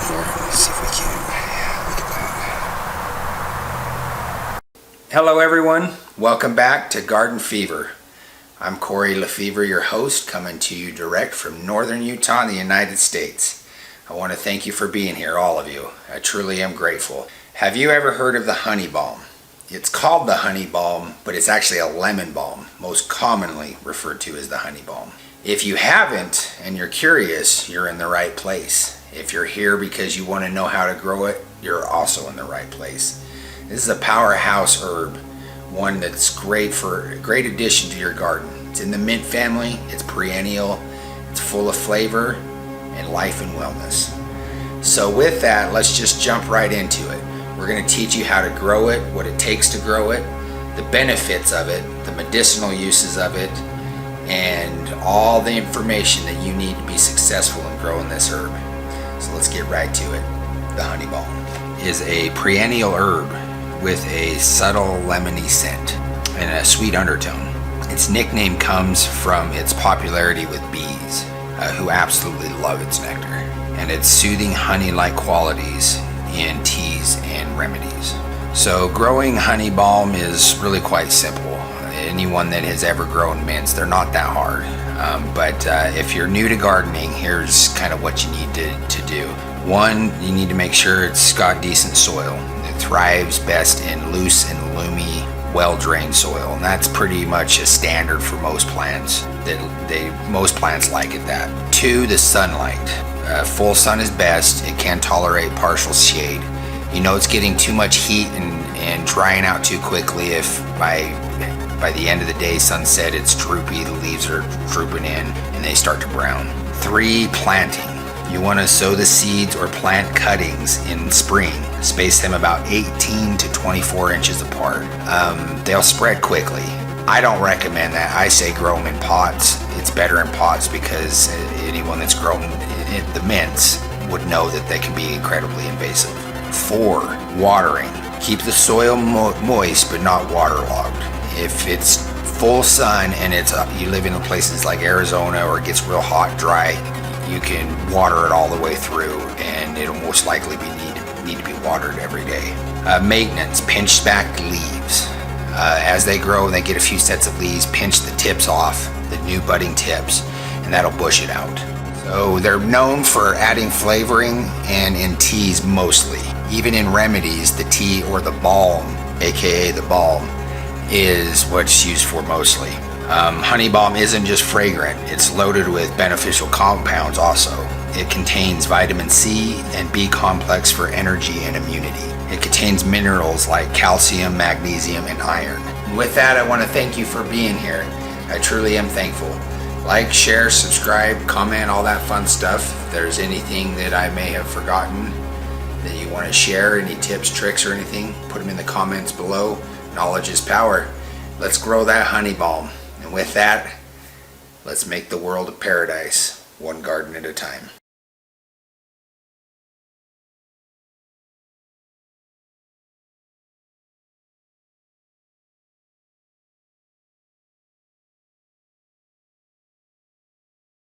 here. Let's see if we can. Yeah, look at that. Hello everyone, welcome back to Garden Fever. I'm Corey Lefevre, your host, coming to you direct from northern Utah in the United States. I want to thank you for being here, all of you. I truly am grateful. Have you ever heard of the honey balm? It's called the honey balm, but it's actually a lemon balm, most commonly referred to as the honey balm. If you haven't and you're curious, you're in the right place. If you're here because you want to know how to grow it, you're also in the right place. This is a powerhouse herb, one that's great for a great addition to your garden. It's in the mint family, it's perennial, it's full of flavor and life and wellness. So with that, let's just jump right into it. We're going to teach you how to grow it, what it takes to grow it, the benefits of it, the medicinal uses of it, and all the information that you need to be successful in growing this herb. So let's get right to it. The honey balm is a perennial herb with a subtle lemony scent and a sweet undertone. Its nickname comes from its popularity with bees, who absolutely love its nectar, and its soothing honey-like qualities in teas and remedies. So growing honey balm is really quite simple. Anyone that has ever grown mints, they're not that hard. But if you're new to gardening, here's kind of what you need to do. One, you need to make sure it's got decent soil. It thrives best in loose and loomy, well-drained soil, and that's pretty much a standard for most plants. Most plants like it that. Two, the sunlight. Full sun is best. It can tolerate partial shade. You know it's getting too much heat and drying out too quickly if by the end of the day, sunset, it's droopy, the leaves are drooping in and they start to brown. Three, planting. You want to sow the seeds or plant cuttings in spring. Space them about 18 to 24 inches apart. They'll spread quickly. I don't recommend that. I say grow them in pots. It's better in pots because anyone that's grown the mints would know that they can be incredibly invasive. Four, watering. Keep the soil moist but not waterlogged. If it's full sun and you live in places like Arizona or it gets real hot and dry, you can water it all the way through and it'll most likely need to be watered every day. Maintenance, pinch back leaves. As they grow and they get a few sets of leaves, pinch the tips off, the new budding tips, and that'll bush it out. So they're known for adding flavoring and in teas mostly. Even in remedies, the tea or the balm, aka the balm, is what it's used for mostly. Honey balm isn't just fragrant, it's loaded with beneficial compounds also. It contains vitamin C and B complex for energy and immunity. It contains minerals like calcium, magnesium, and iron. With that, I want to thank you for being here. I truly am thankful. Like, share, subscribe, comment, all that fun stuff. If there's anything that I may have forgotten that you want to share, any tips, tricks, or anything, put them in the comments below. Knowledge is power. Let's grow that honey balm. And with that, let's make the world a paradise, one garden at a time.